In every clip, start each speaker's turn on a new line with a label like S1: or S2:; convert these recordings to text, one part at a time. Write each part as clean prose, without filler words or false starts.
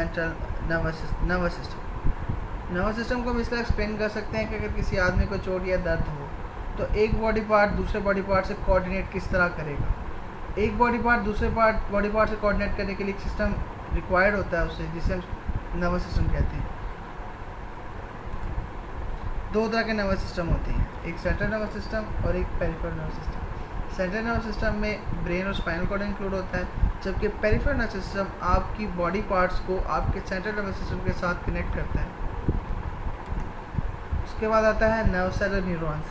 S1: Central nervous system को हम इसलिए एक्सप्लेन कर सकते हैं कि अगर किसी आदमी को चोट या दर्द हो तो एक बॉडी पार्ट दूसरे बॉडी पार्ट से कोऑर्डिनेट किस तरह करेगा। एक बॉडी पार्ट दूसरे बॉडी पार्ट से कोऑर्डिनेट करने के लिए एक सिस्टम रिक्वायर्ड होता है उससे, जिसे हम नर्वस सिस्टम कहते हैं। दो तरह के नर्वस सिस्टम होते हैं, एक सेंट्रल नर्वस सिस्टम और एक peripheral nervous system. Central nervous system में ब्रेन और स्पाइनल कॉर्ड इंक्लूड होता है, जबकि पेरिफेरल नर्वस सिस्टम आपकी बॉडी पार्ट्स को आपके सेंट्रल नर्वस सिस्टम के साथ कनेक्ट करता है। उसके बाद आता है nerve seller neurons.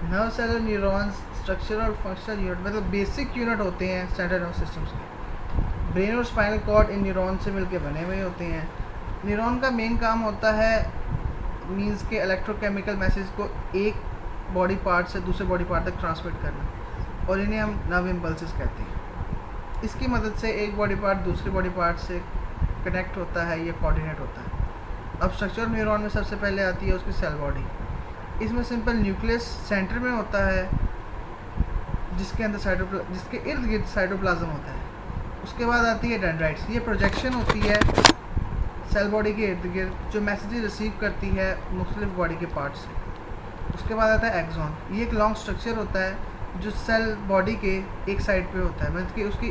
S1: Nerve seller neurons structural और फंक्शनल यूनिट मतलब बेसिक यूनिट होते हैं सेंट्रल नर्वस सिस्टम्स के। ब्रेन और स्पाइनल कॉर्ड इन न्यूरॉन से मिलकर बने हुए होते हैं। न्यूरॉन का मेन काम होता है मींस के इलेक्ट्रोकेमिकल मैसेज को एक बॉडी पार्ट से दूसरे बॉडी पार्ट तक ट्रांसमिट करना, और इन्हें हम नर्व इम्पल्सेस कहते हैं। इसकी मदद से एक बॉडी पार्ट दूसरे बॉडी पार्ट से कनेक्ट होता है या कोऑर्डिनेट होता है। अब स्ट्रक्चर न्यूरॉन में सबसे पहले आती है उसकी सेल बॉडी। इसमें सिंपल न्यूक्लियस सेंटर में होता है, जिसके अंदर जिसके इर्द गिर्द साइटोप्लाज्म होता है। उसके बाद आती है डेंड्राइट्स। ये प्रोजेक्शन होती है सेल बॉडी के इर्द गिर्द, जो मैसेजेस रिसीव करती है मुख्तलिफ बॉडी के पार्ट से। उसके बाद आता है एक्सॉन। ये एक लॉन्ग स्ट्रक्चर होता है जो सेल बॉडी के एक साइड पे होता है, मतलब कि उसकी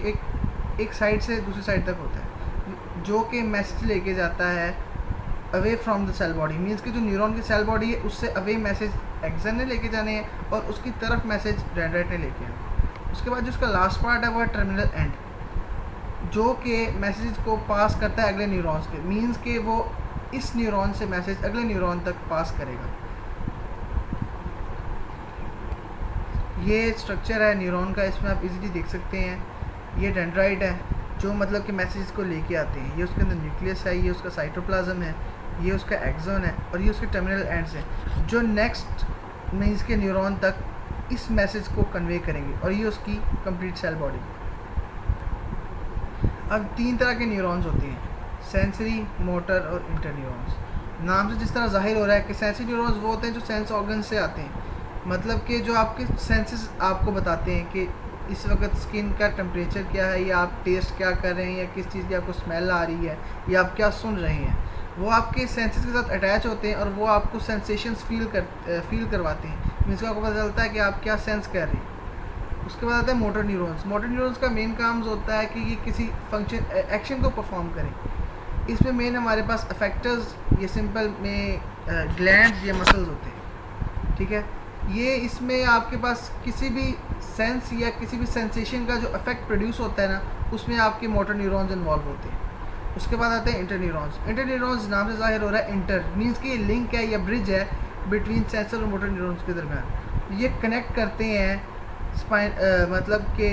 S1: एक साइड से दूसरी साइड तक होता है, जो कि मैसेज लेके जाता है away from the cell body. Means कि जो न्यूरॉन की सेल बॉडी है उससे अवे मैसेज एक्सन ने लेके जाने हैं और उसकी तरफ मैसेज डेंड्राइट ने लेके आना। उसके बाद जो उसका लास्ट पार्ट है वो है टर्मिनल एंड, जो कि मैसेज को पास करता है अगले न्यूरॉन्स के। मीन्स कि वो इस न्यूरॉन से मैसेज अगले न्यूरॉन तक पास करेगा। ये स्ट्रक्चर है न्यूरॉन का, इसमें आप इजीली देख सकते हैं। ये डेंड्राइट है जो मतलब कि मैसेज को लेके आते हैं। ये उसके अंदर न्यूक्लियस है, ये उसका साइटोप्लाज्म है, ये उसका एक्सॉन है और ये उसके टर्मिनल एंड्स है जो नेक्स्ट मीन्स के न्यूरॉन तक इस मैसेज को कन्वे करेंगे, और ये उसकी कंप्लीट सेल बॉडी। अब तीन तरह के न्यूरॉन्स होते हैं, सेंसरी, मोटर और इंटर न्यूरॉन्स। नाम से जिस तरह जाहिर हो रहा है कि सेंसरी न्यूरॉन्स वो होते हैं जो सेंस ऑर्गन से आते हैं, मतलब कि जो आपके सेंसेस आपको बताते हैं कि इस वक्त स्किन का टेम्परेचर क्या है, या आप टेस्ट क्या कर रहे हैं, या किस चीज़ की आपको स्मेल आ रही है, या आप क्या सुन रहे हैं। वो आपके सेंसेस के साथ अटैच होते हैं और वो आपको सेंसेशंस फील करवाते हैं। मीन्स आपको पता चलता है कि आप क्या सेंस कर रहे हैं। उसके बाद आता है मोटर न्यूरॉन्स। मोटर न्यूरॉन्स का मेन काम होता है कि ये किसी फंक्शन एक्शन को परफॉर्म करें। इसमें मेन हमारे पास अफेक्टर्स ये सिंपल में ग्लैंड्स या मसल्स होते हैं, ठीक है। ये इसमें आपके पास किसी भी सेंस या किसी भी सेंसेशन का जो इफेक्ट प्रोड्यूस होता है ना, उसमें आपके मोटर न्यूरॉन्स इन्वॉल्व होते हैं। उसके बाद आते हैं इंटर न्यूरॉन्स। इंटर न्यूरॉन्स नाम से जाहिर हो रहा है इंटर मीन्स कि लिंक है या ब्रिज है बिटवीन सेंसर और मोटर न्यूरॉन्स के दरमियान। ये कनेक्ट करते हैं स्पाइन मतलब कि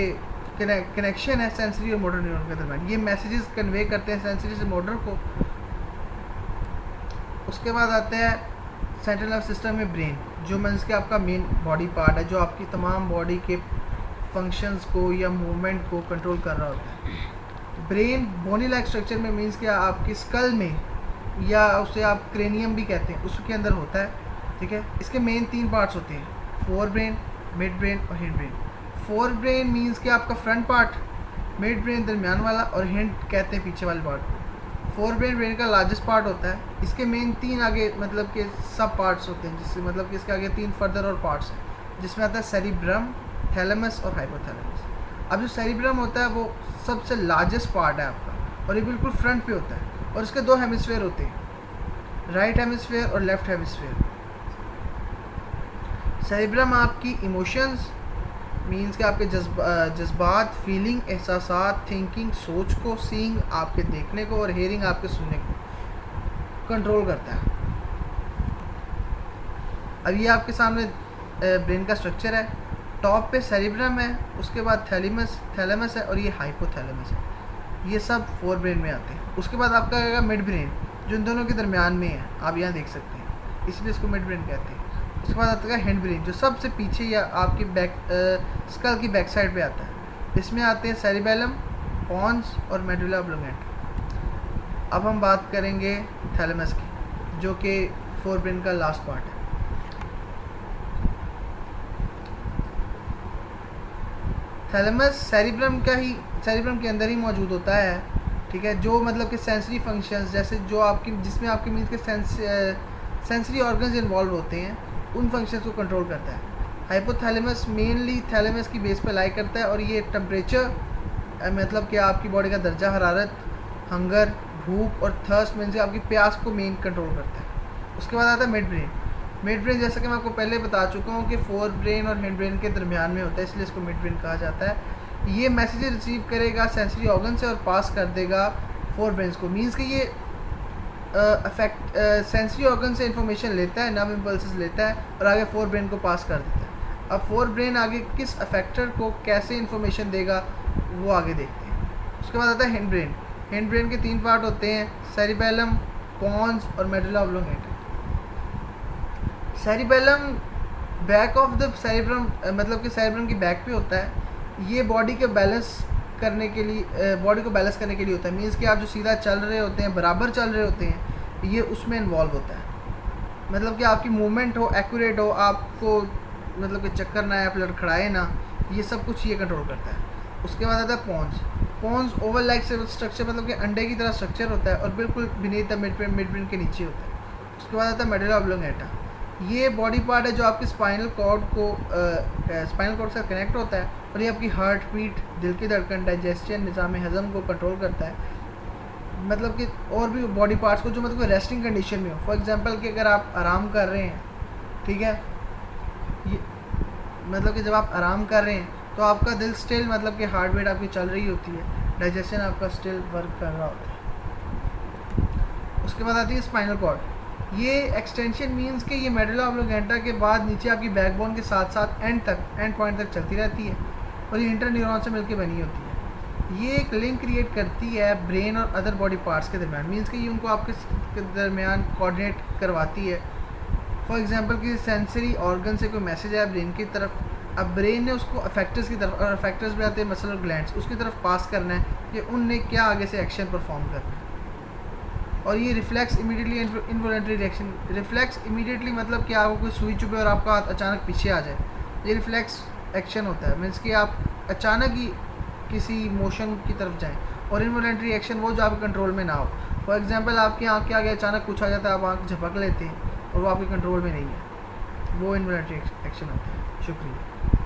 S1: कनेक्शन है सेंसरी और मोटर न्यूरॉन के दरमियान। ये मैसेजेस कन्वे करते हैं सेंसरी से मोटर को। उसके बाद आते हैं सेंट्रल नर्वस सिस्टम में ब्रेन, जो मीन्स कि आपका मेन बॉडी पार्ट है, जो आपकी तमाम बॉडी के फंक्शंस को या मूवमेंट को कंट्रोल कर रहा होता है। ब्रेन बोनी लाइक स्ट्रक्चर में मीन्स कि आपकी स्कल में, या उसे आप क्रेनियम भी कहते हैं, उसके अंदर होता है, ठीक है। इसके मेन तीन पार्ट्स होते हैं, फोर ब्रेन, मिड ब्रेन और hind brain. Fore brain means कि आपका फ्रंट पार्ट, मिड ब्रेन दरमियान वाला और हिंड कहते हैं पीछे वाले पार्ट। फोर ब्रेन का लार्जेस्ट पार्ट होता है। इसके मेन तीन आगे मतलब के सब पार्ट्स होते हैं, जिससे मतलब कि इसके आगे तीन फर्दर और पार्ट्स हैं, जिसमें आता है सेरिब्रम, थैलेमस और हाइपोथैलेमस। अब जो सेरिब्रम होता है वो सबसे लार्जेस्ट पार्ट है आपका, और ये बिल्कुल फ्रंट पे होता है, और इसके दो हेमिस्फेयर होते हैं, राइट हेमिस्फेयर और लेफ्ट हेमिस्फेयर। सेरिब्रम आपकी इमोशंस मीन्स कि आपके जज्बात, फीलिंग, एहसासात, थिंकिंग, सोच को, सीइंग आपके देखने को और हेयरिंग आपके सुनने को कंट्रोल करता है। अब ये आपके सामने ब्रेन का स्ट्रक्चर है। टॉप पे सेरिब्रम है, उसके बाद थैलेमस है और ये हाइपोथैलेमस है। ये सब फोर ब्रेन में आते हैं। उसके बाद आपका आएगा मिड ब्रेन, जो इन दोनों के दरमियान में है, आप यहाँ देख सकते हैं, इसलिए इसको मिड ब्रेन कहते हैं। उसके बाद आता है हैंड ब्रेन, जो सबसे पीछे या आपकी स्कल की बैक साइड पे आता है। इसमें आते हैं सेरिबेलम, पॉन्स और मेडुला ऑब्लोंगेटा। अब हम बात करेंगे थैलेमस की, जो कि फोर ब्रेन का लास्ट पार्ट है। थैलेमस सेरिब्रम के अंदर ही मौजूद होता है, ठीक है, जो मतलब कि सेंसरी फंक्शंस जैसे जो आपकी जिसमें आपके मीन्स के सेंसरी ऑर्गन्स इन्वॉल्व होते हैं, उन फंक्शंस को कंट्रोल करता है। हाइपोथैलेमस मेनली थैलेमस की बेस पर लाई करता है और ये टेम्परेचर मतलब कि आपकी बॉडी का दर्जा हरारत, हंगर, भूख और थर्स्ट मीन्स आपकी प्यास को मेन कंट्रोल करता है। उसके बाद आता है मिड ब्रेन। मिड ब्रेन जैसा कि मैं आपको पहले बता चुका हूँ कि फोर ब्रेन और हेड ब्रेन के दरमियान में होता है, इसलिए इसको मिड ब्रेन कहा जाता है। ये मैसेज रिसीव करेगा सेंसरी ऑर्गन से और पास कर देगा फोर ब्रेन्स को। मीन्स कि ये अफेक्ट सेंसरी ऑर्गन से इंफॉर्मेशन लेता है, नर्व इम्पल्सेस लेता है और आगे फोर ब्रेन को पास कर देता है। अब फोर ब्रेन आगे किस अफेक्टर को कैसे इंफॉर्मेशन देगा वो आगे देखते हैं। उसके बाद आता है हिंड ब्रेन। हिंड ब्रेन के 3 पार्ट होते हैं, सेरिबेलम, पॉन्स और medulla oblongata. Cerebellum back of the cerebrum मतलब कि सेरिब्रम की बैक पे होता है। ये बॉडी के बैलेंस करने के लिए बॉडी को बैलेंस करने के लिए होता है। मीन्स कि आप जो सीधा चल रहे होते हैं, बराबर चल रहे होते हैं, ये उसमें इन्वॉल्व होता है। मतलब कि आपकी मूवमेंट हो एक्यूरेट हो, आपको मतलब कि चक्कर ना आए, आप लड़खड़ाए ना, ये सब कुछ ये कंट्रोल करता है। उसके बाद आता है pons. Pons oval like structure मतलब कि अंडे की तरह स्ट्रक्चर होता है और बिल्कुल बीनीथ द मिड ब्रेन के नीचे होता है। उसके बाद आता है मेडुला ऑब्लोंगेटा। ये बॉडी पार्ट है जो आपके स्पाइनल कॉर्ड से कनेक्ट होता है और ये आपकी हार्ट बीट, दिल की धड़कन, डाइजेशन, निज़ाम हज़म को कंट्रोल करता है। मतलब कि और भी बॉडी पार्ट्स को जो मतलब रेस्टिंग कंडीशन में हो। फॉर एग्जांपल कि अगर आप आराम कर रहे हैं, ठीक है, ये मतलब कि जब आप आराम कर रहे हैं तो आपका दिल स्टिल मतलब कि हार्ट बीट आपकी चल रही होती है, डाइजेशन आपका स्टिल वर्क कर रहा होता है। उसके बाद आती है स्पाइनल कॉर्ड। ये एक्सटेंशन मीन्स कि ये मेडुला ऑब्लोंगेटा के बाद नीचे आपकी बैकबोन के साथ साथ एंड पॉइंट तक चलती रहती है और ये इंटर न्यूरॉन से मिलकर बनी होती है। ये एक लिंक क्रिएट करती है ब्रेन और अदर बॉडी पार्ट्स के दरमियान। मीन्स कि ये उनको आपके दरमियान कोऑर्डिनेट करवाती है। फॉर एग्जांपल कि सेंसरी ऑर्गन से कोई मैसेज आया ब्रेन की तरफ, अब ब्रेन ने उसको अफेक्टर्स की तरफ, और अफेक्टर्स भी आते हैं मसल और ग्लैंड्स, उसकी तरफ पास करना है कि उनने क्या आगे से एक्शन परफॉर्म करना है। और ये reflex immediately involuntary reaction. Reflex immediately मतलब कि आपको कोई सुई चुभे और आपका हाथ अचानक पीछे आ जाए, ये रिफ्लेक्स एक्शन होता है। मीन्स कि आप अचानक ही किसी मोशन की तरफ जाएं। और इनवॉलंटरी एक्शन वो जो आपके कंट्रोल में ना हो। फॉर एग्जांपल आपकी आँख के आगे अचानक कुछ आ जाता है, आप आँख झपक लेते हैं और वो आपके कंट्रोल में नहीं है, वो इनवॉलंटरी एक्शन होता है। शुक्रिया।